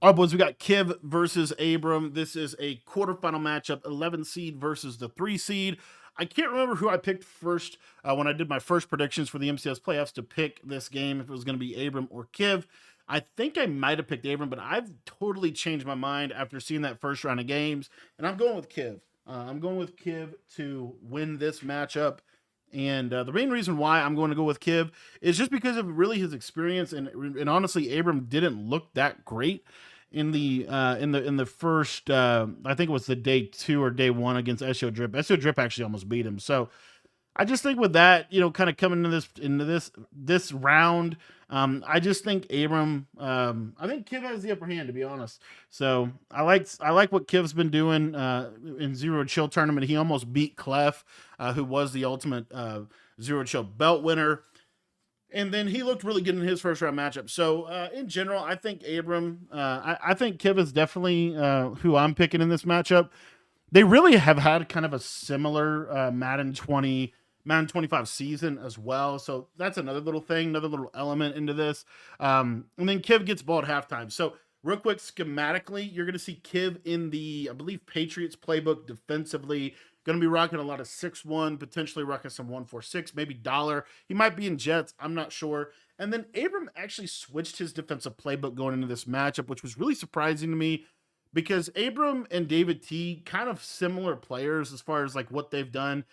All right, boys, we got Kiv versus Abram. This is a quarterfinal matchup, 11 seed versus the 3 seed. I can't remember who I picked first when I did my first predictions for the MCS playoffs to pick this game, if it was going to be Abram or Kiv. I think I might have picked Abram, but I've totally changed my mind after seeing that first round of games, and I'm going with Kiv. I'm going with Kiv to win this matchup. And the main reason why I'm going to go with Kiv is just because of really his experience, and honestly, Abram didn't look that great in the first I think it was the day 2 or day 1 against SO Drip. SO Drip actually almost beat him. So I just think with that, kind of coming into this round, I just think Abram. I think Kiv has the upper hand, to be honest. So I like what Kiv's been doing in Zero Chill tournament. He almost beat Clef, who was the ultimate Zero Chill belt winner. And then he looked really good in his first round matchup. So in general, I think Abram. I think Kiv is definitely who I'm picking in this matchup. They really have had kind of a similar Madden 25 season as well. So that's another little thing, another little element into this. And then Kiv gets ball at halftime. So real quick, schematically, you're going to see Kiv in the, I believe, Patriots playbook defensively. Going to be rocking a lot of 6-1, potentially rocking some 1-4-6, maybe dollar. He might be in Jets. I'm not sure. And then Abram actually switched his defensive playbook going into this matchup, which was really surprising to me because Abram and David T kind of similar players as far as like what they've done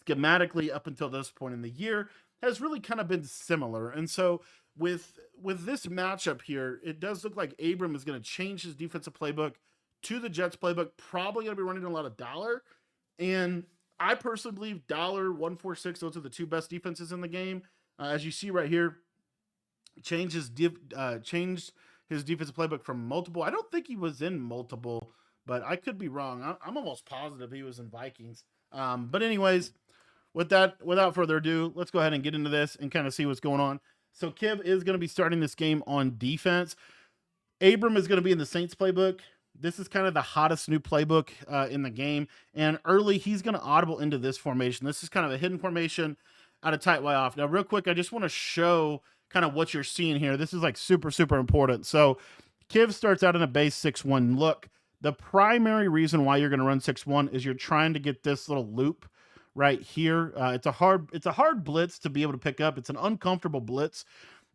schematically up until this point in the year has really kind of been similar. And so with this matchup here, it does look like Abram is going to change his defensive playbook to the Jets playbook, probably going to be running a lot of dollar. And I personally believe dollar 146, those are the two best defenses in the game. As you see right here, changed his defensive playbook from multiple. I don't think he was in multiple, but I could be wrong. I'm almost positive he was in Vikings. But anyways, without further ado, let's go ahead and get into this and kind of see what's going on. So Kiv is going to be starting this game on defense. Abram is going to be in the Saints playbook. This is kind of the hottest new playbook in the game. And early, he's going to audible into this formation. This is kind of a hidden formation out of tight way off. Now, real quick, I just want to show kind of what you're seeing here. This is like super, super important. So Kiv starts out in a base 6-1 look. The primary reason why you're going to run 6-1 is you're trying to get this little loop right here. It's a hard blitz to be able to pick up. It's an uncomfortable blitz.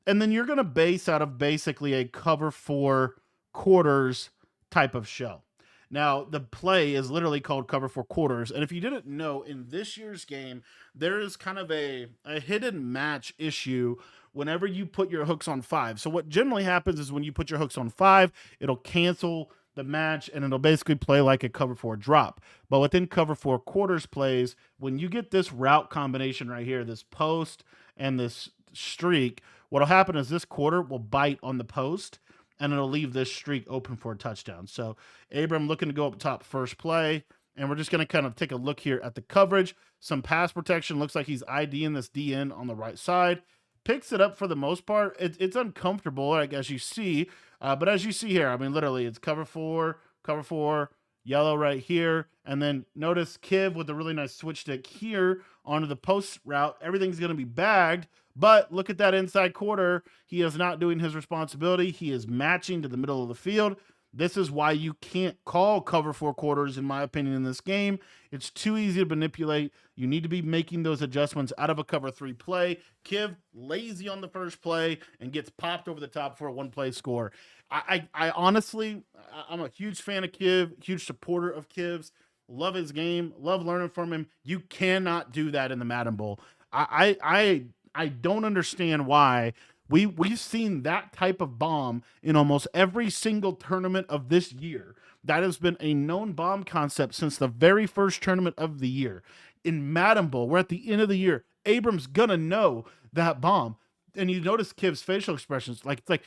And then you're going to base out of basically a cover 4 quarters type of shell. Now, the play is literally called cover 4 quarters. And if you didn't know, in this year's game, there is kind of a hidden match issue whenever you put your hooks on 5. So what generally happens is when you put your hooks on 5, it'll cancel the match and it'll basically play like a cover 4 drop. But within cover 4 quarters plays, when you get this route combination right here, this post and this streak, what'll happen is this quarter will bite on the post and it'll leave this streak open for a touchdown. So Abram looking to go up top first play, and we're just going to kind of take a look here at the coverage. Some pass protection. Looks like he's IDing this DN on the right side. Picks it up for the most part. It's uncomfortable, like as you see. But as you see here, I mean, literally, it's cover 4, yellow right here. And then notice Kiv with a really nice switch stick here onto the post route. Everything's going to be bagged. But look at that inside quarter. He is not doing his responsibility. He is matching to the middle of the field. This is why you can't call cover 4 quarters, in my opinion, in this game. It's too easy to manipulate. You need to be making those adjustments out of a cover 3 play. Kiv, lazy on the first play and gets popped over the top for a one-play score. I honestly, I'm a huge fan of Kiv, huge supporter of Kiv's. Love his game, love learning from him. You cannot do that in the Madden Bowl. I don't understand why we've seen that type of bomb in almost every single tournament of this year. That has been a known bomb concept since the very first tournament of the year. In Madden Bowl, we're at the end of the year. Abram's gonna know that bomb. And you notice Kiv's facial expressions. It's like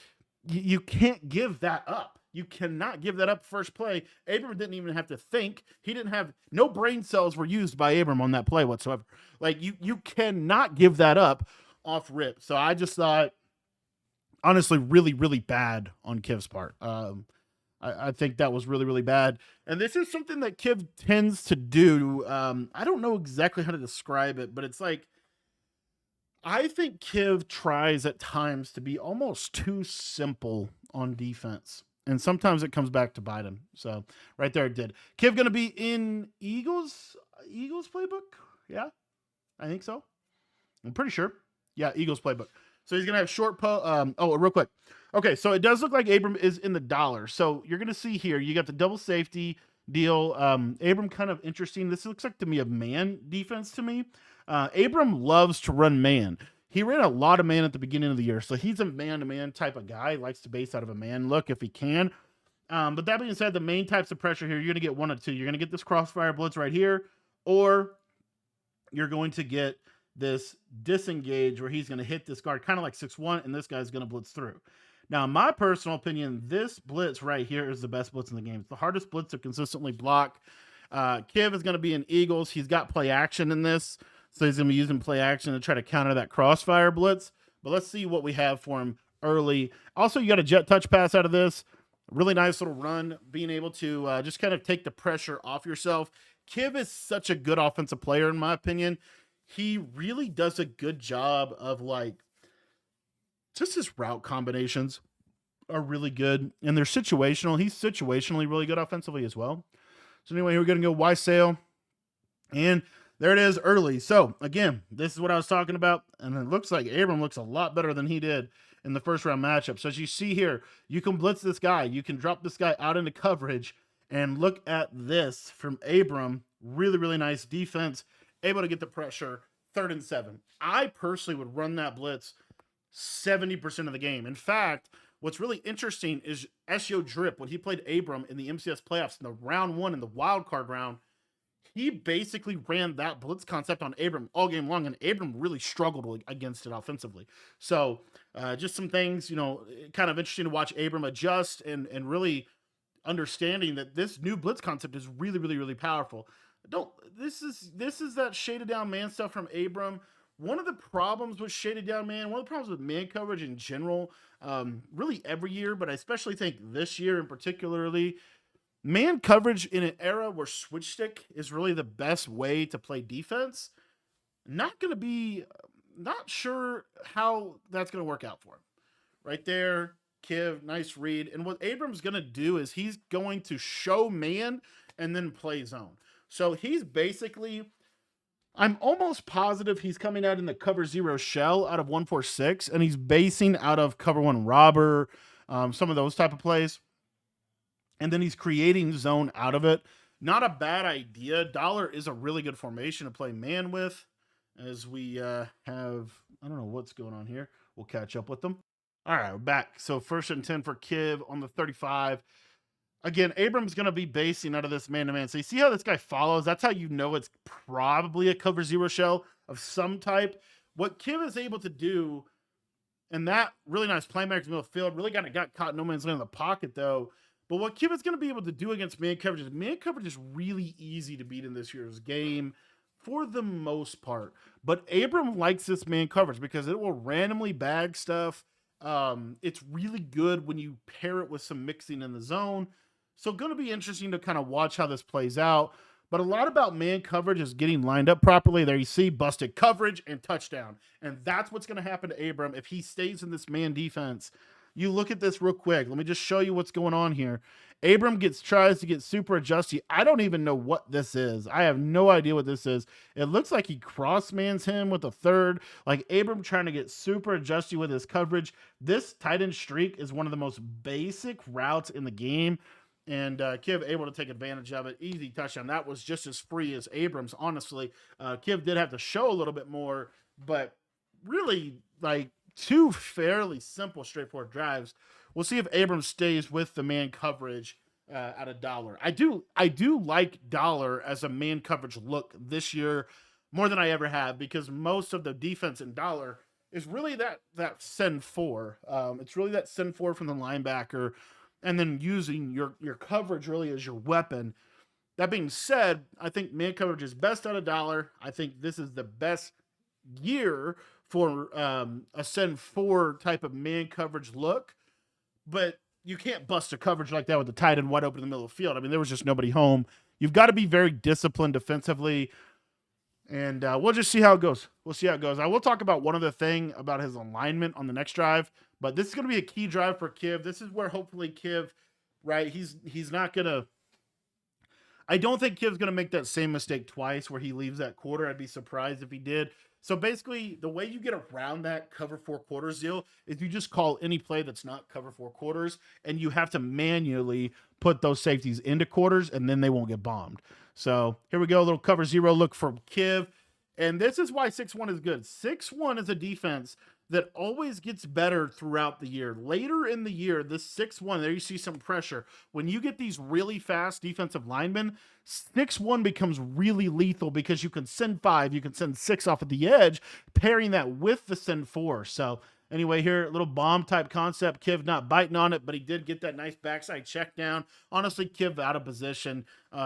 you can't give that up. You cannot give that up first play. Abram didn't even have to think. He didn't have no brain cells were used by Abram on that play whatsoever. Like you cannot give that up off rip. So I just thought, honestly, really, really bad on Kiv's part. I think that was really, really bad. And this is something that Kiv tends to do. I don't know exactly how to describe it, but it's like, I think Kiv tries at times to be almost too simple on defense. And sometimes it comes back to bite him. So right there it did. Kiv going to be in Eagles playbook? Yeah, I think so. I'm pretty sure. Yeah, Eagles playbook. So he's going to have short real quick. Okay, so it does look like Abram is in the dollar. So you're going to see here, you got the double safety deal. Abram kind of interesting. This looks like to me a man defense to me. Abram loves to run man. He ran a lot of man at the beginning of the year. So he's a man-to-man type of guy. He likes to base out of a man look if he can. But that being said, the main types of pressure here, you're going to get one of two. You're going to get this crossfire blitz right here, or you're going to get this disengage where he's going to hit this guard kind of like 6-1, and this guy's going to blitz through. Now, in my personal opinion, this blitz right here is the best blitz in the game. It's the hardest blitz to consistently block. Kiv is going to be in Eagles. He's got play action in this, so he's going to be using play action to try to counter that crossfire blitz. But let's see what we have for him early. Also, you got a jet touch pass out of this. Really nice little run, being able to just kind of take the pressure off yourself. Kiv is such a good offensive player, in my opinion. He really does a good job of like, just his route combinations are really good, and they're situational. He's situationally really good offensively as well. So anyway, we're going to go Y sail, and there it is early. So again, this is what I was talking about, and it looks like Abram looks a lot better than he did in the first round matchup. So as you see here, you can blitz this guy. You can drop this guy out into coverage, and look at this from Abram. Really, really nice defense. Able to get the pressure. 3rd and 7. I personally would run that blitz 70% of the game. In fact, what's really interesting is SEO Drip, when he played Abram in the MCS playoffs in the round 1 in the wild card round, he basically ran that blitz concept on Abram all game long, and Abram really struggled against it offensively. So just some things, kind of interesting to watch Abram adjust and really understanding that this new blitz concept is really, really, really powerful. This is that shaded down man stuff from Abram. One of the problems with shaded down man, one of the problems with man coverage in general, really every year, but I especially think this year in particularly, man coverage in an era where switch stick is really the best way to play defense, not sure how that's going to work out for him. Right there, Kiv, nice read. And what Abram's going to do is he's going to show man and then play zone. So he's basically, I'm almost positive he's coming out in the cover 0 shell out of 146, and he's basing out of cover 1 robber, some of those type of plays. And then he's creating zone out of it. Not a bad idea. Dollar is a really good formation to play man with, as we have, I don't know what's going on here. We'll catch up with them. All right, we're back. So 1st and 10 for Kiv on the 35. Again, Abram's going to be basing out of this man-to-man. So you see how this guy follows? That's how you know it's probably a cover 0 shell of some type. What Kiv is able to do, and that really nice playmaker in the middle of the field, really kind of got caught no man's land in the pocket, though. But what Kiv is going to be able to do against man coverage is really easy to beat in this year's game for the most part. But Abram likes this man coverage because it will randomly bag stuff. It's really good when you pair it with some mixing in the zone. So going to be interesting to kind of watch how this plays out. But a lot about man coverage is getting lined up properly. There you see busted coverage and touchdown. And that's what's going to happen to Abram if he stays in this man defense. You look at this real quick. Let me just show you what's going on here. Abram tries to get super adjusty. I don't even know what this is. I have no idea what this is. It looks like he cross-mans him with a 3rd. Like Abram trying to get super adjusty with his coverage. This tight end streak is one of the most basic routes in the game. And Kiv able to take advantage of it. Easy touchdown. That was just as free as Abrams, honestly. Kiv did have to show a little bit more, but really, like, 2 fairly simple, straightforward drives. We'll see if Abrams stays with the man coverage at a dollar. I do like dollar as a man coverage look this year more than I ever have, because most of the defense in dollar is really that send 4. It's really that send 4 from the linebacker, and then using your coverage really as your weapon. That being said, I think man coverage is best out of dollar. I think this is the best year for a send 4 type of man coverage look. But you can't bust a coverage like that with the tight end wide open in the middle of the field. I mean, there was just nobody home. You've got to be very disciplined defensively. And we'll just see how it goes. We'll see how it goes. I will talk about one other thing about his alignment on the next drive. But this is going to be a key drive for Kiv. This is where hopefully Kiv right? He's not gonna. I don't think Kiv's gonna make that same mistake twice where he leaves that quarter. I'd be surprised if he did. So basically, the way you get around that cover 4 quarters deal is you just call any play that's not cover 4 quarters, and you have to manually put those safeties into quarters, and then they won't get bombed. So here we go, a little cover 0 look from Kiv. And this is why 6-1 is good. 6-1 is a defense that always gets better throughout the year. Later in the year, this 6-1, there you see some pressure. When you get these really fast defensive linemen, 6-1 becomes really lethal because you can send 5, you can send 6 off at the edge, pairing that with the send 4. So anyway, here, a little bomb type concept. Kiv not biting on it, but he did get that nice backside check down. Honestly, Kiv out of position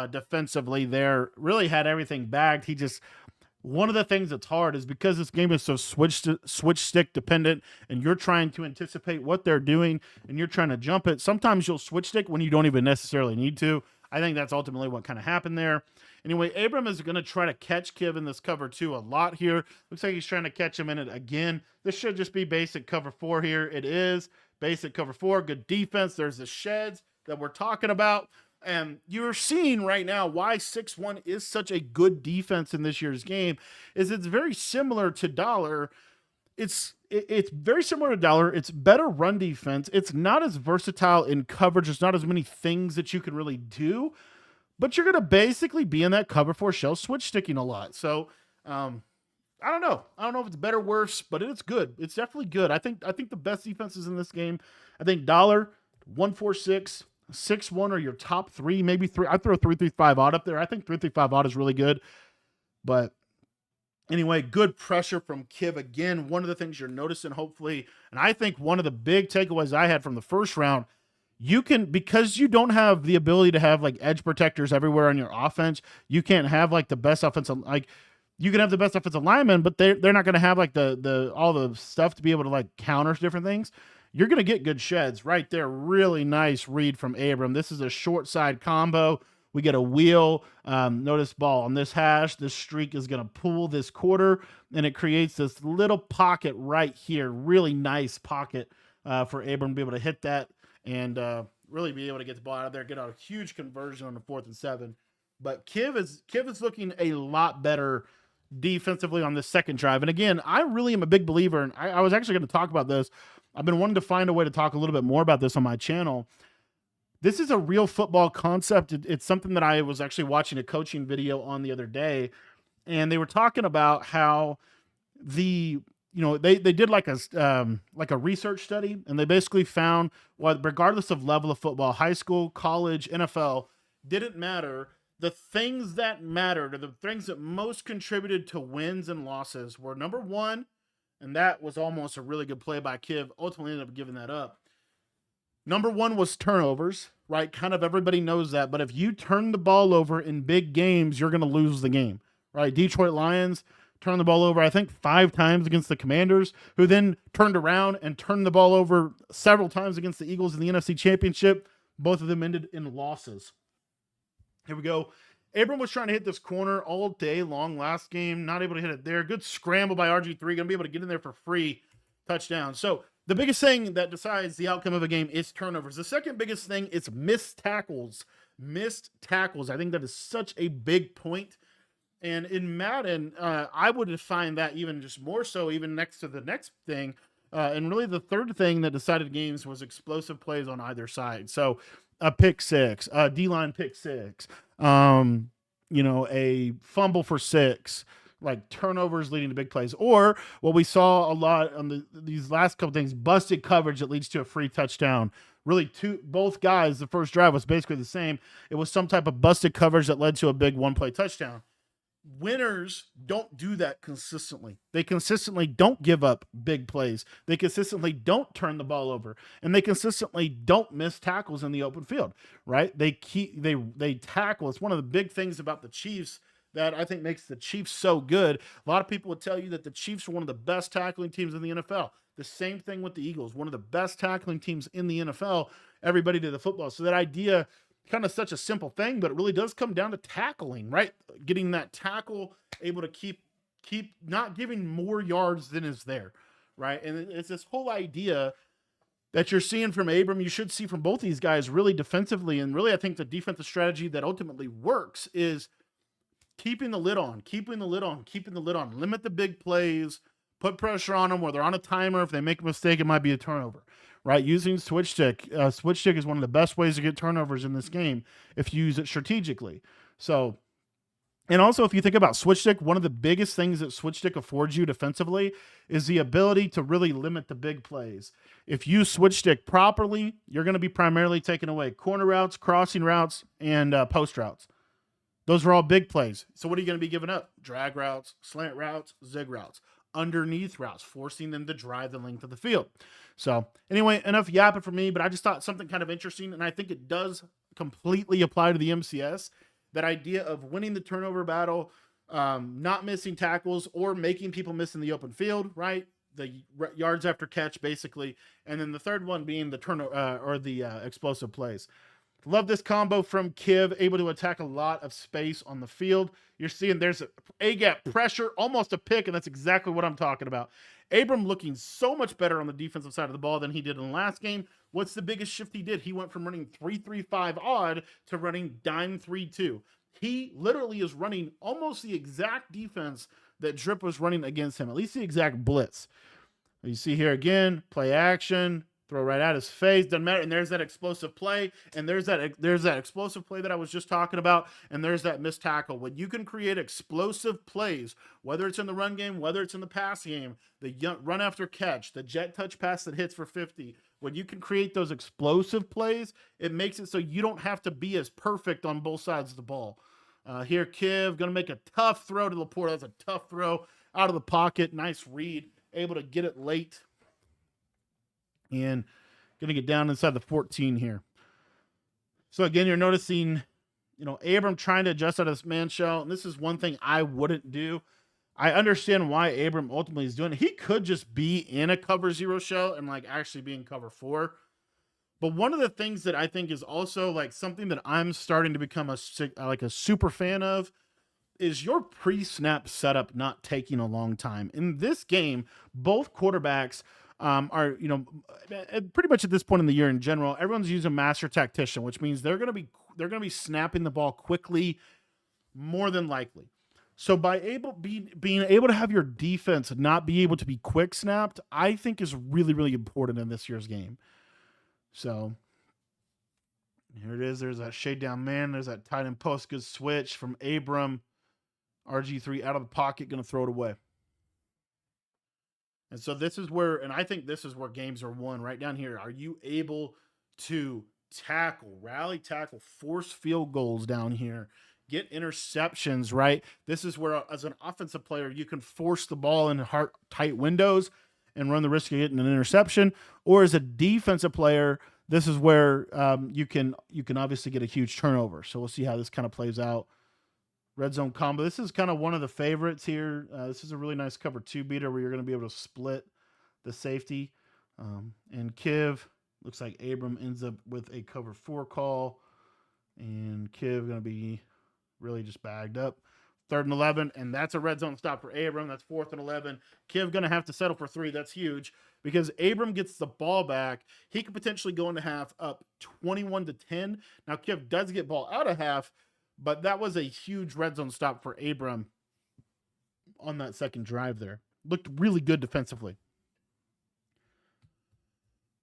defensively there. Really had everything bagged. He just... One of the things that's hard is because this game is so switch stick dependent and you're trying to anticipate what they're doing and you're trying to jump it. Sometimes you'll switch stick when you don't even necessarily need to. I think that's ultimately what kind of happened there. Anyway, Abram is going to try to catch Kiv in this cover 2 a lot here. Looks like he's trying to catch him in it again. This should just be basic cover 4 here. It is basic cover 4. Good defense. There's the sheds that we're talking about. And you're seeing right now why 6-1 is such a good defense in this year's game is it's very similar to Dollar. It's very similar to Dollar. It's better run defense. It's not as versatile in coverage. There's not as many things that you can really do, but you're going to basically be in that cover 4 shell switch sticking a lot. So, I don't know. I don't know if it's better or worse, but it's good. It's definitely good. I think the best defenses in this game, I think Dollar, 146, 6-1 are your top 3, maybe 3. I throw 3-3-5 odd up there. I think 3-3-5 odd is really good. But anyway, good pressure from Kiv again. One of the things you're noticing, hopefully, and I think one of the big takeaways I had from the first round, you can, because you don't have the ability to have like edge protectors everywhere on your offense, you can't have like the best offensive, like you can have the best offensive linemen, but they're not going to have like the all the stuff to be able to like counter different things. You're going to get good sheds right there. Really nice read from Abram. This is a short side combo. We get a wheel. Notice ball on this hash. This streak is going to pull this quarter, and it creates this little pocket right here. Really nice pocket for Abram to be able to hit that and really be able to get the ball out of there, get out a huge conversion on the 4th and 7. But Kiv is looking a lot better defensively on this second drive. And again, I really am a big believer, and I was actually going to talk about this. I've been wanting to find a way to talk a little bit more about this on my channel. This is a real football concept. It's something that I was actually watching a coaching video on the other day, and they were talking about how they did like a research study, and they basically found regardless of level of football, high school, college, NFL, didn't matter. The things that mattered, or the things that most contributed to wins and losses, were number 1. And that was almost a really good play by Kiv. Ultimately ended up giving that up. Number 1 was turnovers, right? Kind of everybody knows that. But if you turn the ball over in big games, you're going to lose the game, right? Detroit Lions turned the ball over, I think, 5 times against the Commanders, who then turned around and turned the ball over several times against the Eagles in the NFC Championship. Both of them ended in losses. Here we go. Abram was trying to hit this corner all day long last game. Not able to hit it there. Good scramble by RG3. Going to be able to get in there for free. Touchdown. So the biggest thing that decides the outcome of a game is turnovers. The second biggest thing is missed tackles. Missed tackles. I think that is such a big point. And in Madden, I would define that even just more so, even next to the next thing. And really the third thing that decided games was explosive plays on either side. So a pick 6, a D-line pick 6, a fumble for 6, like turnovers leading to big plays, or what we saw a lot on these last couple things, busted coverage that leads to a free touchdown. Really, both guys, the first drive was basically the same. It was some type of busted coverage that led to a big one-play touchdown. Winners don't do that consistently. They consistently don't give up big plays. They consistently don't turn the ball over, and they consistently don't miss tackles in the open field, right? They tackle. It's one of the big things about the Chiefs that I think makes the Chiefs so good. A lot of people would tell you that the Chiefs are one of the best tackling teams in the NFL. The same thing with the Eagles, one of the best tackling teams in the NFL. Everybody did the football. So that idea, kind of such a simple thing, but it really does come down to tackling, right? Getting that tackle, able to keep not giving more yards than is there, right? And it's this whole idea that you're seeing from Abram, you should see from both these guys really defensively. And really, I think the defensive strategy that ultimately works is keeping the lid on, keeping the lid on, keeping the lid on. Limit the big plays, put pressure on them where they're on a timer. If they make a mistake, it might be a turnover, right? Using switch stick. Switch stick is one of the best ways to get turnovers in this game if you use it strategically. So, and also, if you think about switch stick, one of the biggest things that switch stick affords you defensively is the ability to really limit the big plays. If you switch stick properly, you're going to be primarily taking away corner routes, crossing routes, and post routes. Those are all big plays. So what are you going to be giving up? Drag routes, slant routes, zig routes, underneath routes, forcing them to drive the length of the field. So anyway, enough yapping for me, but I just thought something kind of interesting, and I think it does completely apply to the MCS. That idea of winning the turnover battle, not missing tackles or making people miss in the open field, right? The yards after catch, basically. And then the third one being the turnover or the explosive plays. Love this combo from Kiv, able to attack a lot of space on the field. You're seeing there's A-gap pressure, almost a pick, and that's exactly what I'm talking about. Abram looking so much better on the defensive side of the ball than he did in the last game. What's the biggest shift he did? He went from running 3-3-5 odd to running dime 3-2. He literally is running almost the exact defense that Drip was running against him, at least the exact blitz. You see here again, play action, throw right at his face, doesn't matter. And there's that explosive play, and there's that explosive play that I was just talking about, and there's that missed tackle. When you can create explosive plays, whether it's in the run game, whether it's in the pass game, the run after catch, the jet touch pass that hits for 50, when you can create those explosive plays, it makes it so you don't have to be as perfect on both sides of the ball. Here, Kiv, going to make a tough throw to Laporte. That's a tough throw out of the pocket. Nice read. Able to get it late. And going to get down inside the 14 here. So, again, you're noticing, Abram trying to adjust out of this man shell. And this is one thing I wouldn't do. I understand why Abram ultimately is doing it. He could just be in a cover 0 shell and, actually be in cover 4. But one of the things that I think is also, something that I'm starting to become a super fan of is your pre-snap setup not taking a long time. In this game, both quarterbacks are, pretty much at this point in the year in general, everyone's using master tactician, which means they're going to be snapping the ball quickly, more than likely. So by being able to have your defense not be able to be quick snapped, I think is really, really important in this year's game. So here it is. There's that shade down man. There's that tight end post. Good switch from Abram. RG3 out of the pocket, going to throw it away. And so this is where, and I think this is where games are won right down here. Are you able to tackle, rally tackle, force field goals down here, get interceptions, right? This is where, as an offensive player, you can force the ball in tight windows and run the risk of getting an interception. Or as a defensive player, this is where you can obviously get a huge turnover. So we'll see how this kind of plays out. Red zone combo. This is kind of one of the favorites here. This is a really nice cover 2 beater where you're going to be able to split the safety. And Kiv, looks like Abram ends up with a cover 4 call. And Kiv going to be really just bagged up. 3rd and 11, and that's a red zone stop for Abram. That's 4th and 11. Kiv going to have to settle for 3. That's huge because Abram gets the ball back. He could potentially go into half up 21-10. Now, Kiv does get ball out of half, but that was a huge red zone stop for Abram on that second drive there. Looked really good defensively.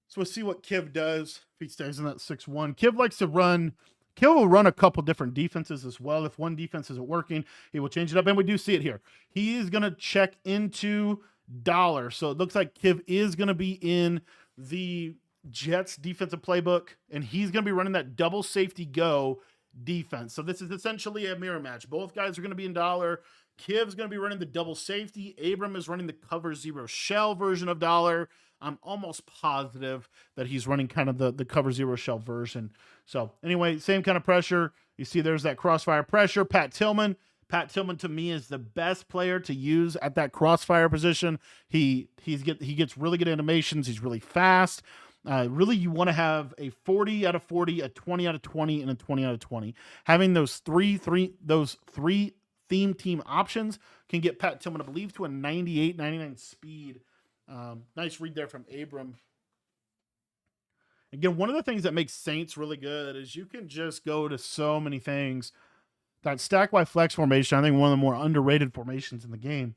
So we'll see what Kiv does if he stays in that 6-1. Kiv likes to run. Kiv will run a couple different defenses as well. If one defense isn't working, he will change it up. And we do see it here. He is going to check into dollar. So it looks like Kiv is going to be in the Jets defensive playbook, and he's going to be running that double safety go defense. So this is essentially a mirror match. Both guys are going to be in dollar. Kiv's going to be running the double safety. Abram is running the cover 0 shell version of dollar. I'm almost positive that he's running kind of the cover 0 shell version. So anyway, same kind of pressure. You see there's that crossfire pressure. Pat Tillman to me is the best player to use at that crossfire position. He gets really good animations. He's really fast. Really, you want to have a 40 out of 40, a 20 out of 20, and a 20 out of 20. Having those three theme team options can get Pat Tillman, I believe, to a 98, 99 speed. Nice read there from Abram. Again, one of the things that makes Saints really good is you can just go to so many things. That stack Y flex formation, I think one of the more underrated formations in the game.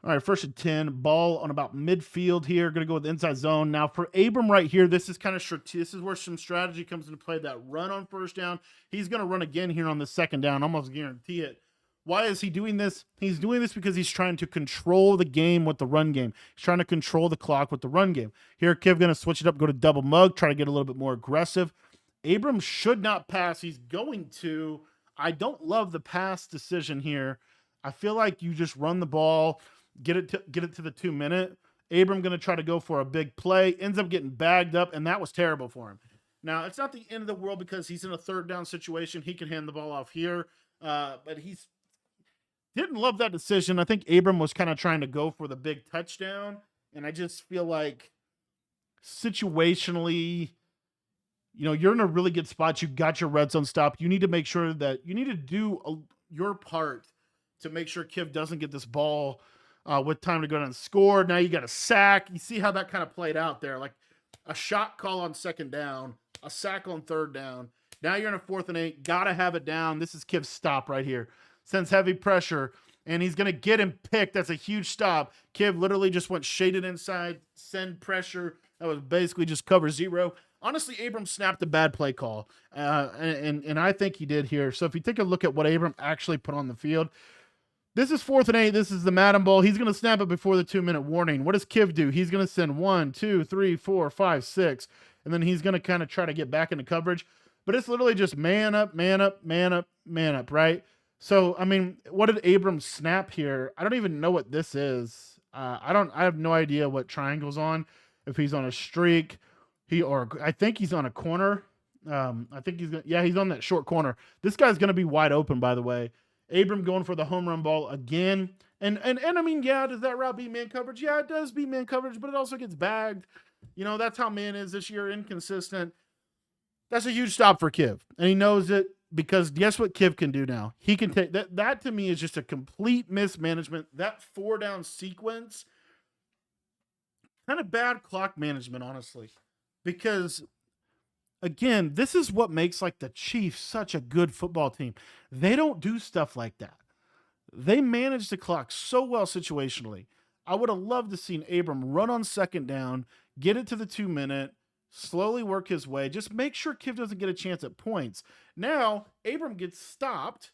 All right, 1st and 10, ball on about midfield here. Going to go with the inside zone. Now for Abram right here, this is kind of this is where some strategy comes into play. That run on 1st down. He's going to run again here on the 2nd down. Almost guarantee it. Why is he doing this? He's doing this because he's trying to control the game with the run game. He's trying to control the clock with the run game. Here, Kiv going to switch it up, go to double mug, try to get a little bit more aggressive. Abram should not pass. He's going to. I don't love the pass decision here. I feel like you just run the ball, get it to the 2 minute. Abram going to try to go for a big play, ends up getting bagged up, and that was terrible for him. Now, it's not the end of the world because he's in a 3rd down situation. He can hand the ball off here, but he's didn't love that decision. I think Abram was kind of trying to go for the big touchdown, and I just feel like situationally, you're in a really good spot. You got your red zone stop. You need to make sure that you need to do your part to make sure Kiv doesn't get this ball with time to go down and score. Now you got a sack. You see how that kind of played out there, like a shot call on 2nd down, a sack on 3rd down. Now you're in a 4th and 8. Got to have it down. This is Kiv's stop right here. Sends heavy pressure, and he's going to get him picked. That's a huge stop. Kiv literally just went shaded inside, send pressure. That was basically just cover 0. Honestly, Abram snapped a bad play call, and I think he did here. So if you take a look at what Abram actually put on the field, this is 4th and 8. This is the Madden ball. He's going to snap it before the 2-minute warning. What does Kiv do? He's going to send 1, 2, 3, 4, 5, 6, and then he's going to kind of try to get back into coverage. But it's literally just man up, man up, man up, man up, right? So, I mean, what did Abram snap here? I don't even know what this is. I have no idea what triangle's on. If he's on a streak, I think he's on a corner. I think he's on that short corner. This guy's going to be wide open, by the way. Abram going for the home run ball again. And I mean, yeah, does that route beat man coverage? Yeah, it does beat man coverage, but it also gets bagged. That's how man is this year, inconsistent. That's a huge stop for Kiv. And he knows it. Because guess what Kiv can do now? He can take that. That to me is just a complete mismanagement. That 4-down sequence, kind of bad clock management, honestly. Because again, this is what makes like the Chiefs such a good football team. They don't do stuff like that. They manage the clock so well situationally. I would have loved to seen Abram run on 2nd down, get it to the 2 minute, slowly work his way. Just make sure Kiv doesn't get a chance at points. Now, Abram gets stopped.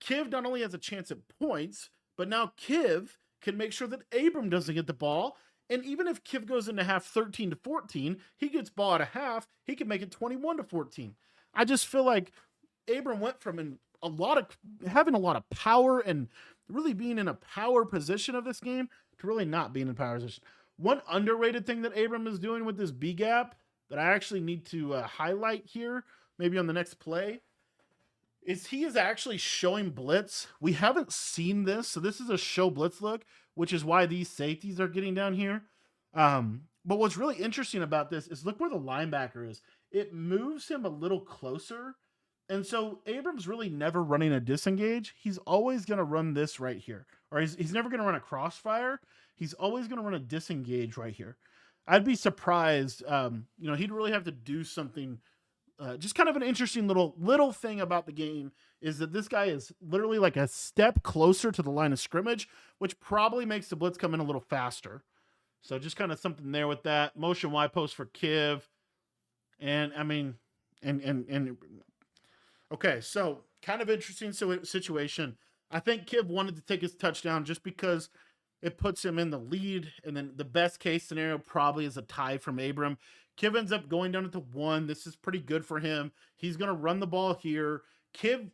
Kiv not only has a chance at points, but now Kiv can make sure that Abram doesn't get the ball. And even if Kiv goes into half 13-14, he gets ball at a half, he can make it 21-14. I just feel like Abram went from having a lot of power and really being in a power position of this game to really not being in power position. One underrated thing that Abram is doing with this B gap that I actually need to highlight here, maybe on the next play, is he is actually showing blitz. We haven't seen this, so this is a show blitz look, which is why these safeties are getting down here. But what's really interesting about this is look where the linebacker is. It moves him a little closer, and so Abram's really never running a disengage. He's always going to run this right here, or he's never going to run a crossfire. He's always going to run a disengage right here. I'd be surprised. He'd really have to do something. Just kind of an interesting little thing about the game is that this guy is literally like a step closer to the line of scrimmage, which probably makes the blitz come in a little faster. So just kind of something there with that. Motion Y post for Kiv. And I mean, okay, so kind of interesting situation. I think Kiv wanted to take his touchdown just because it puts him in the lead, and then the best case scenario probably is a tie from Abram. Kiv ends up going down to 1. This is pretty good for him. He's going to run the ball here. Kiv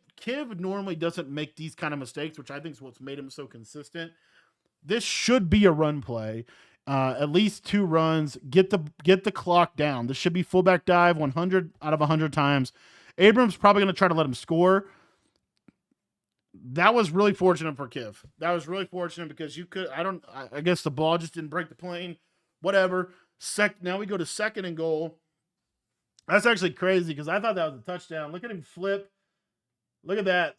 normally doesn't make these kind of mistakes, which I think is what's made him so consistent. This should be a run play. At least 2 runs. Get the clock down. This should be fullback dive 100 out of 100 times. Abram's probably going to try to let him score. That was really fortunate for Kiv. That was really fortunate because I guess the ball just didn't break the plane. Whatever. Now we go to 2nd and goal. That's actually crazy because I thought that was a touchdown. Look at him flip. Look at that.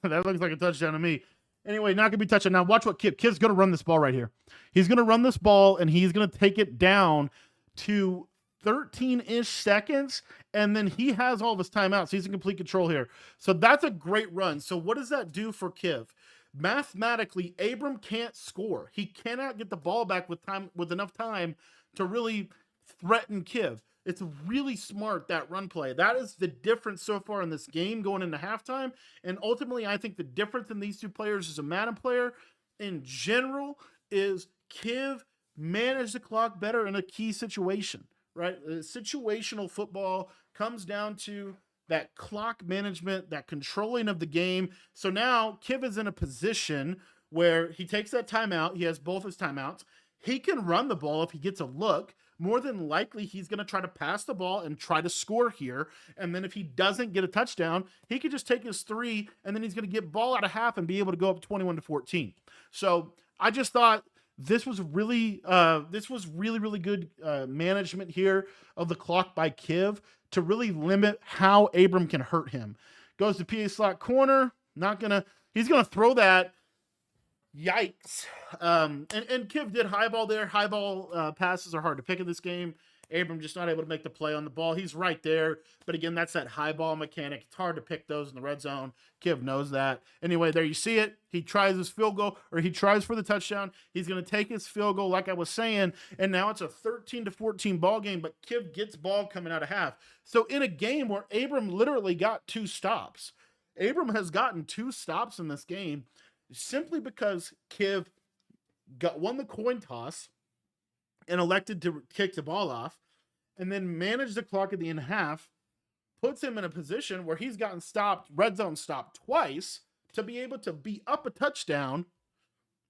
That looks like a touchdown to me. Anyway, not going to be touchdown. Now watch what Kiv's going to run this ball right here. He's going to run this ball and he's going to take it down to 13-ish seconds, and then he has all of his timeouts. He's in complete control here. So that's a great run. So what does that do for Kiv? Mathematically, Abram can't score. He cannot get the ball back with enough time to really threaten Kiv. It's really smart, that run play. That is the difference so far in this game going into halftime. And ultimately, I think the difference in these two players as a Madden player in general is Kiv managed the clock better in a key situation, right? Situational football comes down to that clock management, that controlling of the game. So now Kiv is in a position where he takes that timeout. He has both his timeouts. He can run the ball if he gets a look. More than likely, he's going to try to pass the ball and try to score here. And then if he doesn't get a touchdown, he could just take his 3, and then he's going to get ball out of half and be able to go up 21-14. So I just thought this was really good management here of the clock by Kiv to really limit how Abram can hurt him. Goes to PA slot corner. He's going to throw that. Yikes. And Kiv did highball there. Highball passes are hard to pick in this game. Abram just not able to make the play on the ball. He's right there. But again, that's that highball mechanic. It's hard to pick those in the red zone. Kiv knows that. Anyway, there you see it. He tries his field goal, or he tries for the touchdown. He's going to take his field goal, like I was saying, and now it's a 13-14 ball game, but Kiv gets ball coming out of half. So in a game where Abram literally got 2 stops, Abram has gotten 2 stops in this game simply because Kiv won the coin toss and elected to kick the ball off, and then managed the clock at the end of half, puts him in a position where he's gotten stopped, red zone stopped twice, to be able to be up a touchdown,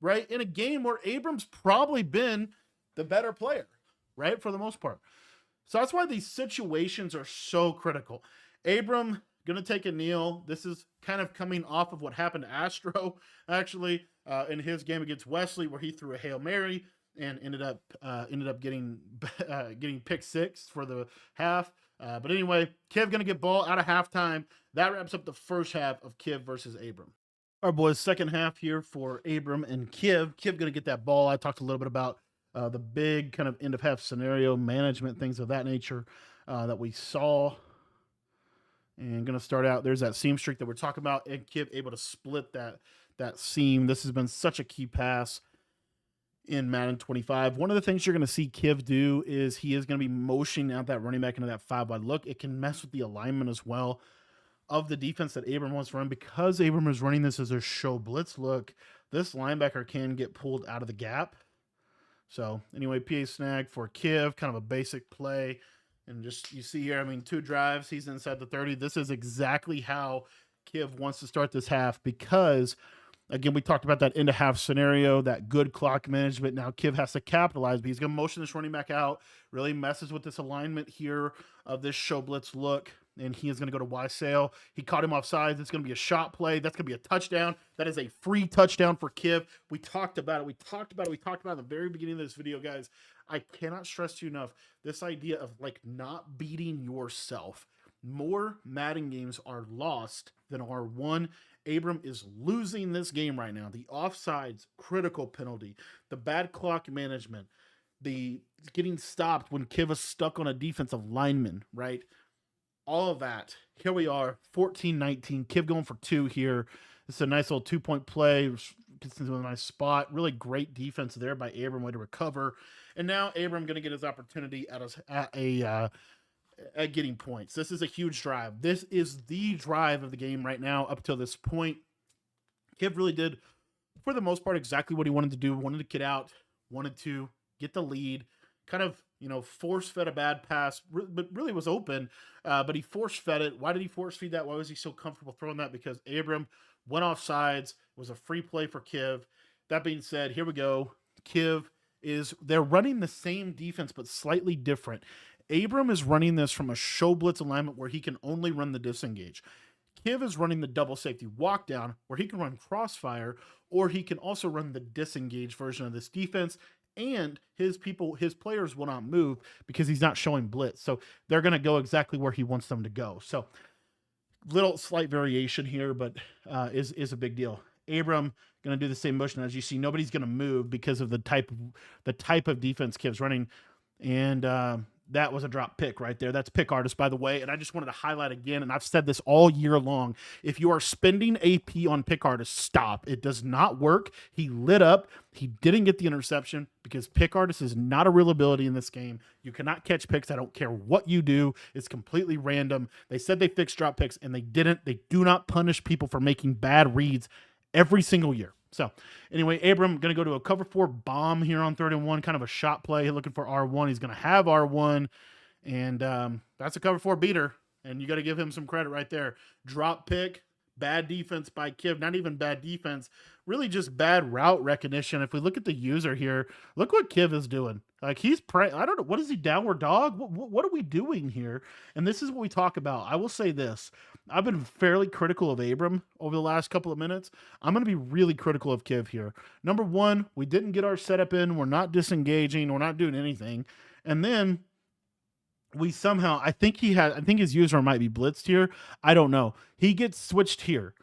right, in a game where Abram's probably been the better player, right, for the most part. So that's why these situations are so critical. Abram going to take a kneel. This is kind of coming off of what happened to Astro, actually, in his game against Wesley, where he threw a Hail Mary and ended up getting pick 6 for the half. But anyway, Kiv going to get ball out of halftime. That wraps up the first half of Kiv versus Abram. All right, boys, second half here for Abram and Kiv. Kiv going to get that ball. I talked a little bit about the big kind of end of half scenario management, things of that nature that we saw. And going to start out, there's that seam streak that we're talking about, and Kiv able to split that seam. This has been such a key pass in Madden 25. One of the things you're going to see Kiv do is he is going to be motioning out that running back into that 5-wide look. It can mess with the alignment as well of the defense that Abram wants to run. Because Abram is running this as a show blitz look, this linebacker can get pulled out of the gap. So anyway, PA snag for Kiv, kind of a basic play. And just, you see here, I mean, 2 drives, he's inside the 30. This is exactly how Kiv wants to start this half because, again, we talked about that end of half scenario, that good clock management. Now Kiv has to capitalize, but he's going to motion this running back out, really messes with this alignment here of this show blitz look, and he is going to go to Y sail. He caught him off sides. It's going to be a shot play. That's going to be a touchdown. That is a free touchdown for Kiv. We talked about it. We talked about it at the very beginning of this video, guys. I cannot stress to you enough this idea of like not beating yourself. More Madden games are lost than are won. Abram is losing this game right now. The offsides, critical penalty, the bad clock management, the getting stopped when Kiv is stuck on a defensive lineman, right? All of that. Here we are, 14-19. Kiv going for 2 here. It's a nice little 2-point play. Gets into a nice spot. Really great defense there by Abram, way to recover. And now Abram going to get his opportunity at getting points. This is a huge drive. This is the drive of the game right now up till this point. Kiv really did, for the most part, exactly what he wanted to do. Wanted to get out, wanted to get the lead, kind of, force-fed a bad pass, but really was open, but he force-fed it. Why did he force-feed that? Why was he so comfortable throwing that? Because Abram went off sides. It was a free play for Kiv. That being said, here we go. They're running the same defense, but slightly different. Abram is running this from a show blitz alignment where he can only run the disengage. Kiv is running the double safety walk down where he can run crossfire, or he can also run the disengage version of this defense. And his players will not move because he's not showing blitz. So they're going to go exactly where he wants them to go. So little slight variation here, but is a big deal. Abram going to do the same motion. As you see, nobody's going to move because of the type of defense Kiv's running. And That was a drop pick right there. That's pick artist, by the way. And I just wanted to highlight again, and I've said this all year long. If you are spending AP on pick artist, stop. It does not work. He lit up. He didn't get the interception because pick artist is not a real ability in this game. You cannot catch picks. I don't care what you do. It's completely random. They said they fixed drop picks, and they didn't. They do not punish people for making bad reads every single year. So anyway, Abram going to go to a cover 4 bomb here on 3rd and 1, kind of a shot play, looking for R1. He's going to have R1, and that's a cover 4 beater, and you got to give him some credit right there. Drop pick, bad defense by Kiv, not even bad defense, really just bad route recognition. If we look at the user here, look what Kiv is doing. Like I don't know, what is he, downward dog? What are we doing here? And this is what we talk about. I will say this. I've been fairly critical of Abram over the last couple of minutes. I'm going to be really critical of Kiv here. Number one, we didn't get our setup in. We're not disengaging. We're not doing anything. And then we somehow, I think his user might be blitzed here. I don't know. He gets switched here.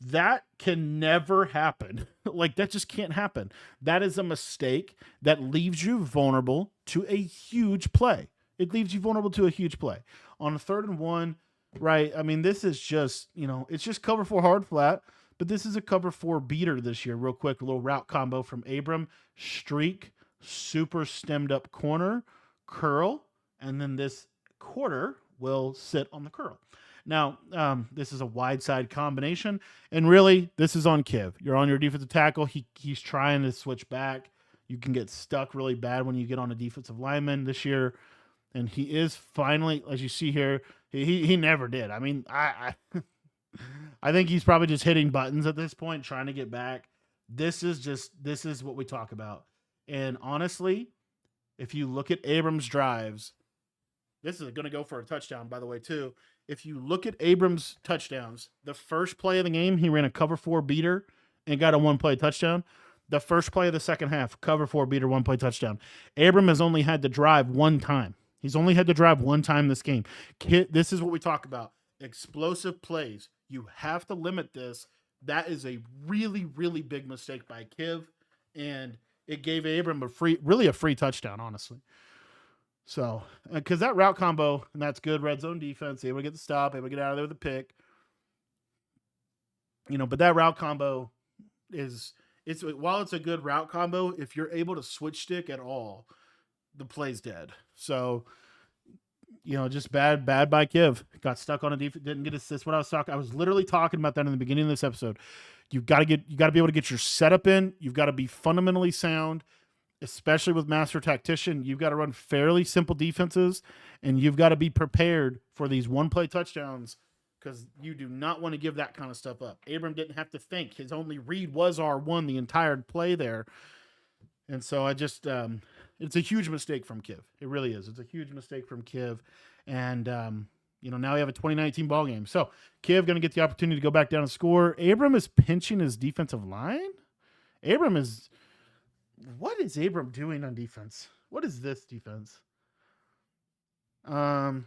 That can never happen. Like, that just can't happen. That is a mistake that leaves you vulnerable to a huge play. It leaves you vulnerable to a huge play. On a 3rd and 1, right? I mean, this is just, it's just cover 4 hard flat, but this is a cover 4 beater this year. Real quick, a little route combo from Abram. Streak, super stemmed up corner, curl, and then this quarter will sit on the curl. Now, this is a wide side combination, and really, this is on Kiv. You're on your defensive tackle. He's trying to switch back. You can get stuck really bad when you get on a defensive lineman this year, and he is finally, as you see here, he never did. I mean, I think he's probably just hitting buttons at this point, trying to get back. This is what we talk about. And honestly, if you look at Abram's drives, this is going to go for a touchdown, by the way, too. If you look at Abram's touchdowns, the first play of the game, he ran a cover 4 beater and got a 1-play touchdown. The first play of the second half, cover 4 beater, 1-play touchdown. Abram has only had to drive one time. He's only had to drive one time this game. This is what we talk about. Explosive plays. You have to limit this. That is a really, really big mistake by Kiv, and it gave Abram a free touchdown, honestly. So, because that route combo, and that's good red zone defense, able to get the stop, able to get out of there with a pick. But that route combo while it's a good route combo, if you're able to switch stick at all, the play's dead. So, just bad by Kiv. Got stuck on a defense, didn't get assist. I was literally talking about that in the beginning of this episode. You got to be able to get your setup in. You've got to be fundamentally sound. Especially with Master Tactician, you've got to run fairly simple defenses, and you've got to be prepared for these 1-play touchdowns because you do not want to give that kind of stuff up. Abram didn't have to think. His only read was R1 the entire play there. And so it's a huge mistake from Kiv. It really is. It's a huge mistake from Kiv. And, now we have a 2019 ball game. So Kiv going to get the opportunity to go back down and score. Abram is pinching his defensive line. What is Abram doing on defense? What is this defense? Yeah,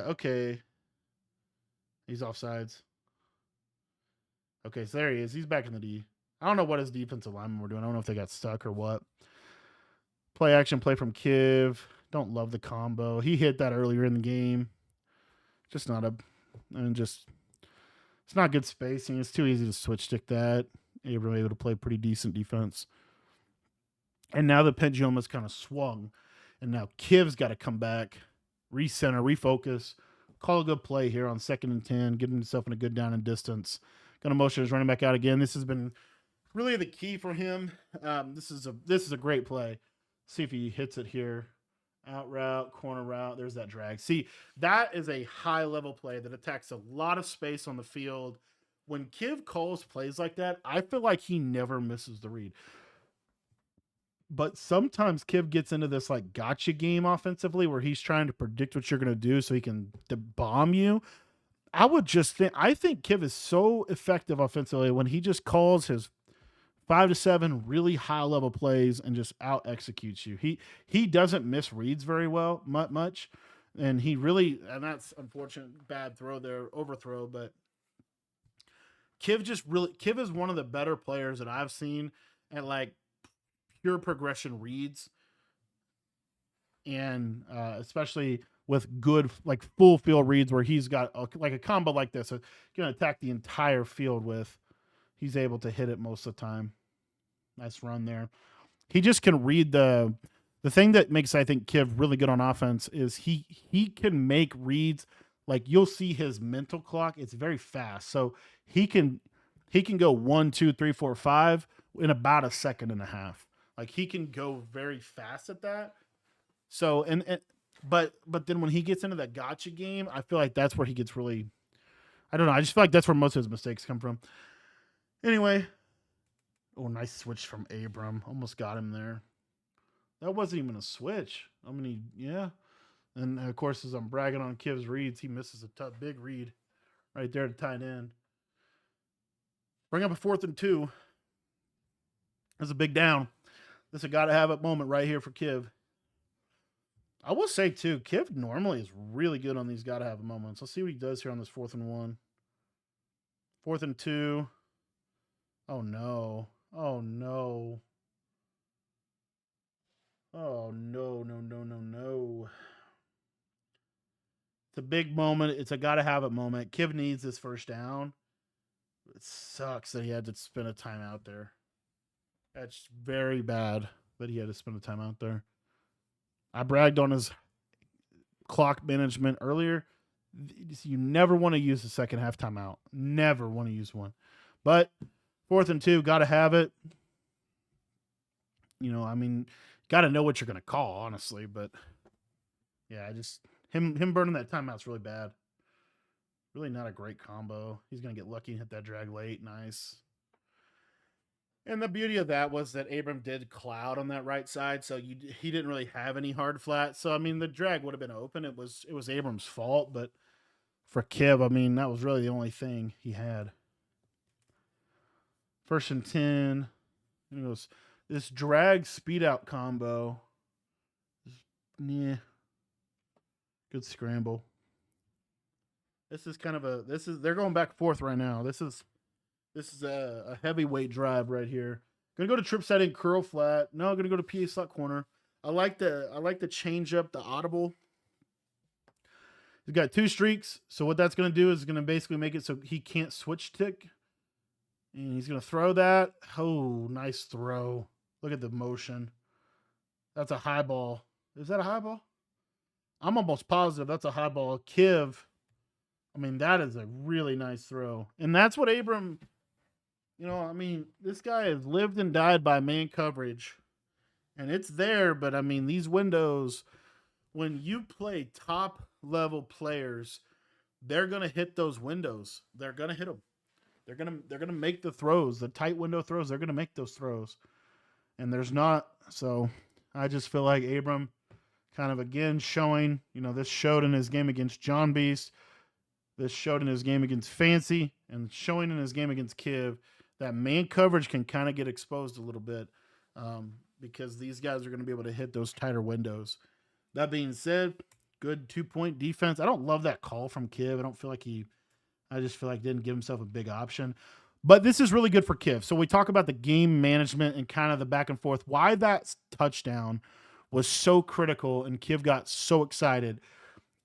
okay. He's offsides. Okay, so there he is. He's back in the D. I don't know what his defensive linemen were doing. I don't know if they got stuck or what. Play action play from Kiv. Don't love the combo. He hit that earlier in the game. It's not good spacing. It's too easy to switch stick that. Abram able to play pretty decent defense. And now the pendulum has kind of swung. And now Kiv's got to come back, recenter, refocus, call a good play here on 2nd and 10, getting himself in a good down and distance. Going to motion his running back out again. This has been really the key for him. This is a great play. See if he hits it here. Out route, corner route. There's that drag. See, that is a high-level play that attacks a lot of space on the field. When Kiv calls plays like that, I feel like he never misses the read. But sometimes Kiv gets into this like gotcha game offensively where he's trying to predict what you're going to do so he can bomb you. I think Kiv is so effective offensively when he just calls his 5 to 7 really high level plays and just out executes you. He doesn't miss reads very well much. And that's unfortunate, bad throw there, overthrow, but Kiv is one of the better players that I've seen at like pure progression reads. and especially with good like full field reads where he's got like a combo like this, so going to attack the entire field with. He's able to hit it most of the time. Nice run there. He just can read the thing that makes I think Kiv really good on offense is he can make reads like you'll see his mental clock. It's very fast, so he can go 1, 2, 3, 4, 5 in about a second and a half. Like he can go very fast at that. So and but then when he gets into that gotcha game, I feel like that's where he gets really. I don't know. I just feel like that's where most of his mistakes come from. Anyway, oh, nice switch from Abram. Almost got him there. That wasn't even a switch. I mean, yeah. And of course, as I'm bragging on Kiv's reads, he misses a big read right there to tight end. Bring up a 4th and 2. That's a big down. This is a gotta have it moment right here for Kiv. I will say too, Kiv normally is really good on these gotta have it moments. Let's see what he does here on this 4th and 1. 4th and 2. Oh no. Oh no. Oh no, no, no, no, no. It's a big moment. It's a gotta have it moment. Kiv needs this first down. It sucks that he had to spend a timeout there. That's very bad that he had to spend a timeout there. I bragged on his clock management earlier. You never want to use the second half timeout. Never want to use one. But 4th and 2, gotta have it. You know, I mean, gotta know what you're gonna call, honestly. But yeah, just him burning that timeout's really bad. Really not a great combo. He's gonna get lucky and hit that drag late. Nice. And the beauty of that was that Abram did cloud on that right side, so he didn't really have any hard flat. So I mean, the drag would have been open. It was Abram's fault, but for Kiv, I mean, that was really the only thing he had. 1st and 10. And it goes this drag speed out combo. Yeah, good scramble. This is kind of they're going back and forth right now. This is a heavyweight drive right here. Gonna go to trip setting, curl flat. No, gonna go to PA slot corner. I like the change up, the audible. He's got 2 streaks. So what that's gonna do is gonna basically make it so he can't switch tick. And he's gonna throw that. Oh, nice throw. Look at the motion. That's a high ball. Is that a high ball? I'm almost positive that's a high ball. Kiv. I mean, that is a really nice throw. And that's what Abram. You know, I mean, this guy has lived and died by man coverage. And it's there, but I mean, these windows, when you play top level players, they're going to hit those windows. They're going to hit them. They're going to make the throws, the tight window throws. They're going to make those throws. And there's not. So I just feel like Abram kind of again showing, you know, this showed in his game against John Beast. This showed in his game against Fancy and showing in his game against Kiv that man coverage can kind of get exposed a little bit because these guys are going to be able to hit those tighter windows. That being said, good 2-point defense. I don't love that call from Kiv. I just feel like didn't give himself a big option. But this is really good for Kiv. So we talk about the game management and kind of the back and forth. Why that touchdown was so critical and Kiv got so excited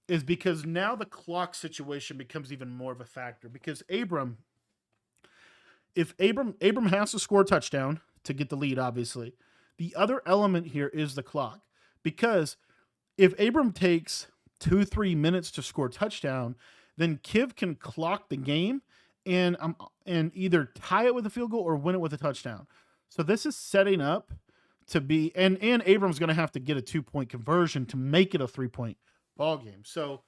is because now the clock situation becomes even more of a factor because Abram has to score a touchdown to get the lead, obviously. The other element here is the clock because if Abram takes 2-3 minutes to score a touchdown, then Kiv can clock the game and either tie it with a field goal or win it with a touchdown. So this is setting up to be and Abram's going to have to get a 2-point conversion to make it a 3-point ball game. So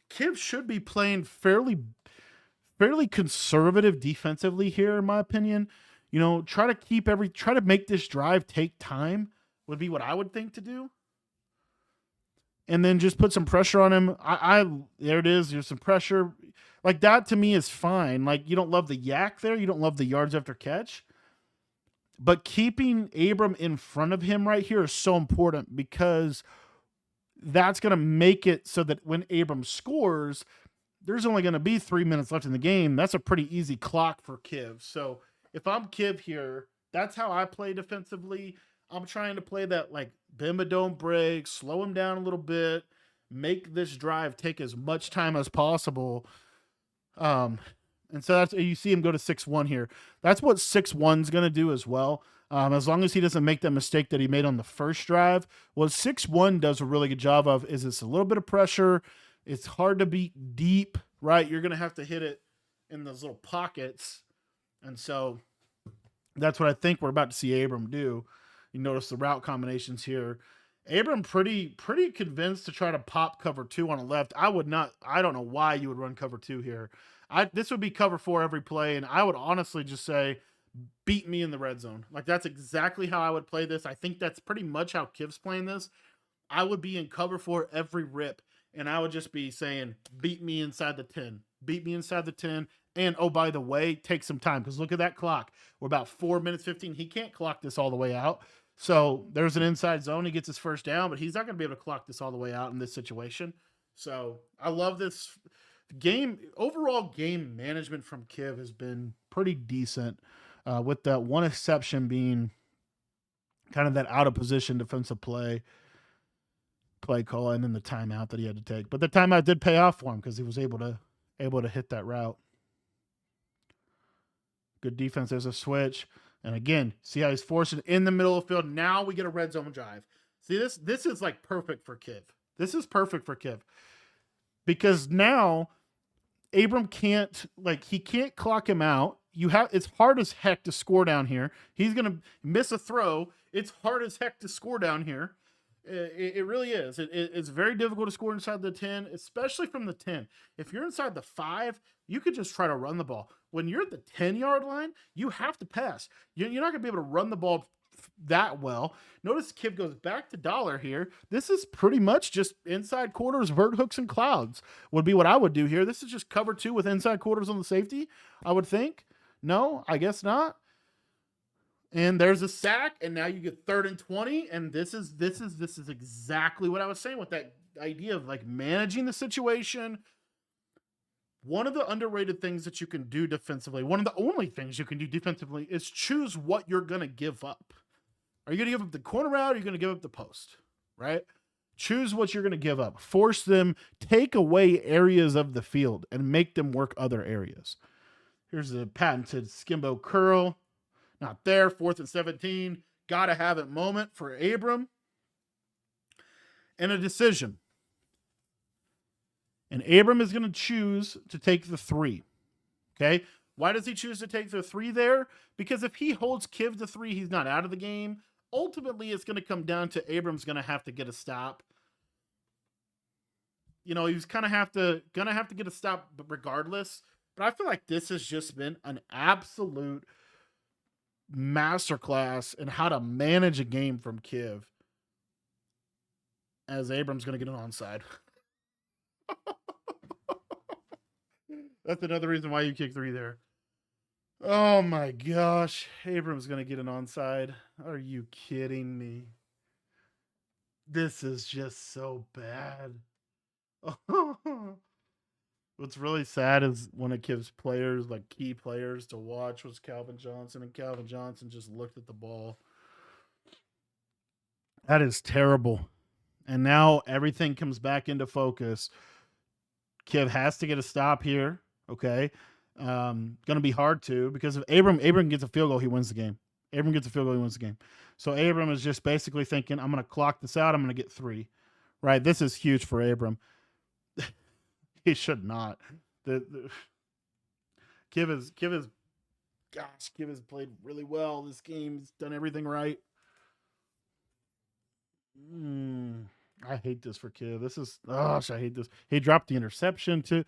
Kiv should be playing fairly conservative defensively here, in my opinion. You know, try to make this drive take time would be what I would think to do. And then just put some pressure on him. There it is. There's some pressure. Like that to me is fine. Like you don't love the yak there. You don't love the yards after catch. But keeping Abram in front of him right here is so important because that's going to make it so that when Abram scores, there's only going to be 3 minutes left in the game. That's a pretty easy clock for Kiv. So if I'm Kiv here, that's how I play defensively. I'm trying to play that like bend but don't break, slow him down a little bit, make this drive take as much time as possible. Um, and so that's you see him go to 6-1 here. That's what 6-1's going to do as well. As long as he doesn't make that mistake that he made on the first drive. What 6-1 does a really good job of is it's a little bit of pressure. It's hard to beat deep, right? You're going to have to hit it in those little pockets. And so that's what I think we're about to see Abram do. You notice the route combinations here. Abram pretty convinced to try to pop cover 2 on the left. I would not. I don't know why you would run cover 2 here. This would be cover 4 every play, and I would honestly just say beat me in the red zone. Like that's exactly how I would play this. I think that's pretty much how Kiv's playing this. I would be in cover 4 every rip, and I would just be saying beat me inside the 10. Beat me inside the 10. And oh, by the way, take some time because look at that clock. We're about 4 minutes 15. He can't clock this all the way out. So there's an inside zone. He gets his first down, but he's not going to be able to clock this all the way out in this situation. So I love this game. Overall game management from Kiv has been pretty decent, with that one exception being kind of that out of position defensive play call and then the timeout that he had to take. But the timeout did pay off for him because he was able to hit that route. Good defense. There's a switch. And again, see how he's forcing in the middle of the field. Now we get a red zone drive. See, this is like perfect for Kiv. This is perfect for Kiv. Because now Abram can't clock him out. It's hard as heck to score down here. He's gonna miss a throw. It's hard as heck to score down here. It really is. It's very difficult to score inside the 10, especially from the 10. If you're inside the 5, you could just try to run the ball. When you're at the 10-yard line, you have to pass. You're not going to be able to run the ball that well. Notice Kiv goes back to dollar here. This is pretty much just inside quarters, vert hooks, and clouds would be what I would do here. This is just cover 2 with inside quarters on the safety, I would think. No, I guess not. And there's a sack, and now you get 3rd and 20. And this is exactly what I was saying with that idea of like managing the situation. One of the underrated things that you can do defensively, one of the only things you can do defensively, is choose what you're going to give up. Are you going to give up the corner route? Or are you going to give up the post? Right? Choose what you're going to give up. Force them, take away areas of the field, and make them work other areas. Here's a patented skimbo curl. Not there. 4th and 17. Gotta have it moment for Abram. And a decision. And Abram is going to choose to take the 3. Okay? Why does he choose to take the 3 there? Because if he holds Kiv to 3, he's not out of the game. Ultimately, it's going to come down to Abram's going to have to get a stop. You know, he's gonna have to get a stop regardless. But I feel like this has just been an absolute masterclass in how to manage a game from Kiv. As Abram's going to get an onside. That's another reason why you kick 3 there. Oh my gosh. Abram's going to get an onside. Are you kidding me? This is just so bad. What's really sad is when it gives players, like key players, to watch was Calvin Johnson, and Calvin Johnson just looked at the ball. That is terrible. And now everything comes back into focus. Kiv has to get a stop here. Okay. Gonna be hard to, because if Abram gets a field goal, he wins the game. Abram gets a field goal, he wins the game. So Abram is just basically thinking, I'm gonna clock this out, I'm gonna get 3. Right. This is huge for Abram. He should not. Kiv has played really well this game. He's done everything right. I hate this for Kiv. I hate this. He dropped the interception too.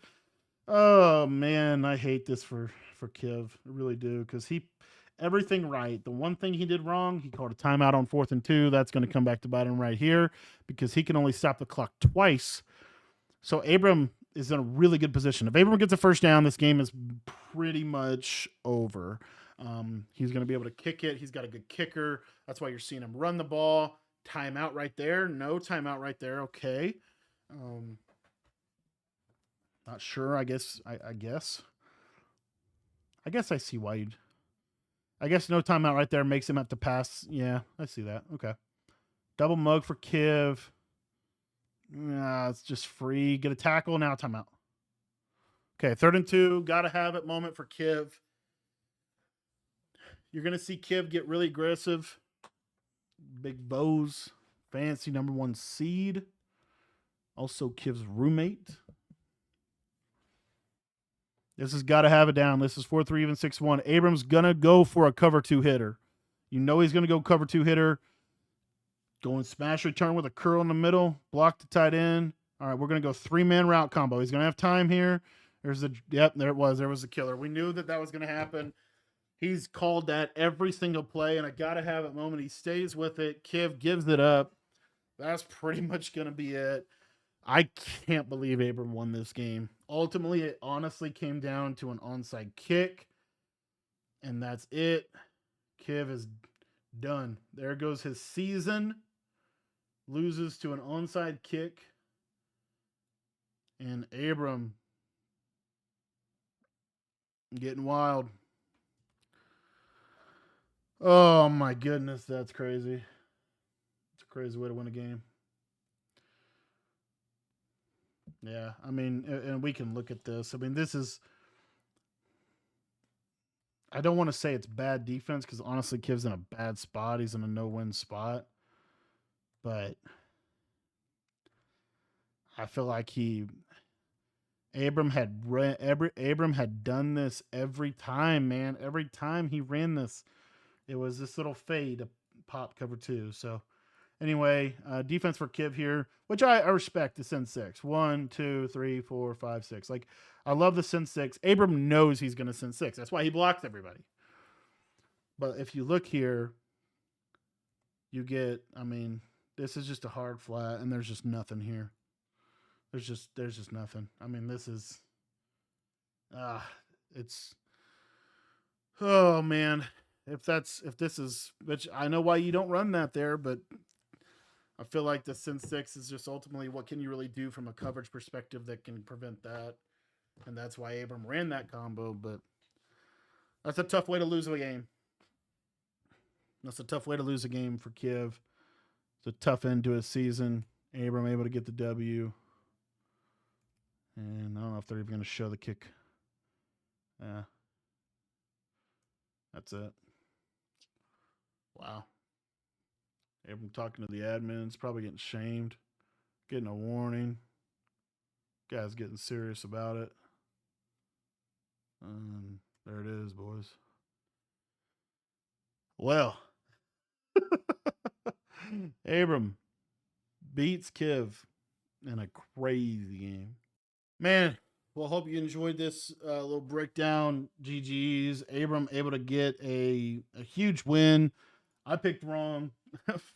Oh man, I hate this for Kiv. I really do, because he everything right. The one thing he did wrong, he called a timeout on 4th and 2. That's going to come back to bite him right here, because he can only stop the clock twice. So Abram is in a really good position. If Abram gets a first down, this game is pretty much over. He's going to be able to kick it. He's got a good kicker. That's why you're seeing him run the ball. Timeout right there. No timeout right there. Okay. Not sure. I guess I see why you'd. I guess no timeout right there makes him have to pass. Yeah, I see that. Okay. Double mug for Kiv. It's just free. Get a tackle. Now timeout. Okay, 3rd and 2. Got to have it moment for Kiv. You're going to see Kiv get really aggressive. Big Bows. Fancy number 1 seed. Also Kiv's roommate. This has got to have it down. This is 4-3 even 6-1. Abrams going to go for a cover 2 hitter. You know he's going to go cover 2 hitter. Going smash return with a curl in the middle. Block the tight end. All right, we're going to go 3-man route combo. He's going to have time here. There's the, yep, there it was. There was the killer. We knew that was going to happen. He's called that every single play, and I got to have it moment. He stays with it. Kiv gives it up. That's pretty much going to be it. I can't believe Abram won this game. Ultimately, it honestly came down to an onside kick, and that's it. Kiv is done. There goes his season. Loses to an onside kick. And Abram getting wild. Oh, my goodness. That's crazy. It's a crazy way to win a game. Yeah, I mean, and we can look at this. I mean, this is, I don't want to say it's bad defense because honestly, Kiv's in a bad spot. He's in a no-win spot. But I feel like Abram had done this every time, man. Every time he ran this, it was this little fade to pop cover 2. So anyway, defense for Kiv here, which I respect the send 6. 1, 2, 3, 4, 5, 6. Like, I love the send 6. Abram knows he's going to send 6. That's why he blocks everybody. But if you look here, you get, I mean, this is just a hard flat, and there's just nothing here. There's just nothing. I mean, this is, it's, oh man, if this is, which I know why you don't run that there, but I feel like the send 6 is just ultimately what can you really do from a coverage perspective that can prevent that, and that's why Abram ran that combo. But that's a tough way to lose a game. That's a tough way to lose a game for Kiv. It's a tough end to his season. Abram able to get the W. And I don't know if they're even going to show the kick. Yeah. That's it. Wow. Abram talking to the admins, probably getting shamed, getting a warning. Guy's getting serious about it. There it is, boys. Well, Abram beats Kiv in a crazy game. Man, well, hope you enjoyed this little breakdown. GG's. Abram able to get a huge win. I picked wrong.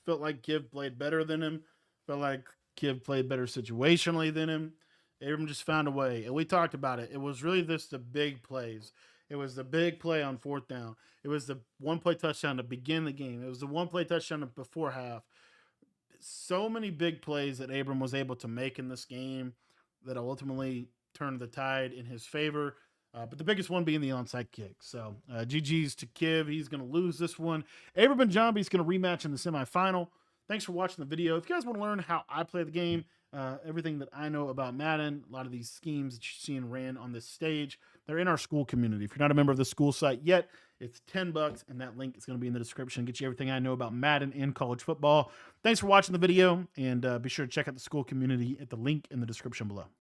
Felt like Kiv played better than him. Felt like Kiv played better situationally than him. Abram just found a way. And we talked about it. It was really just the big plays. It was the big play on 4th down. It was the 1-play touchdown to begin the game. It was the 1-play touchdown before half. So many big plays that Abram was able to make in this game that ultimately turned the tide in his favor. But the biggest one being the onside kick. So GG's to Kiv. He's going to lose this one. Abram and Jambi's going to rematch in the semifinal. Thanks for watching the video. If you guys want to learn how I play the game, everything that I know about Madden, a lot of these schemes that you're seeing ran on this stage, they're in our school community. If you're not a member of the school site yet, it's $10, and that link is going to be in the description. Get you everything I know about Madden and college football. Thanks for watching the video, and be sure to check out the school community at the link in the description below.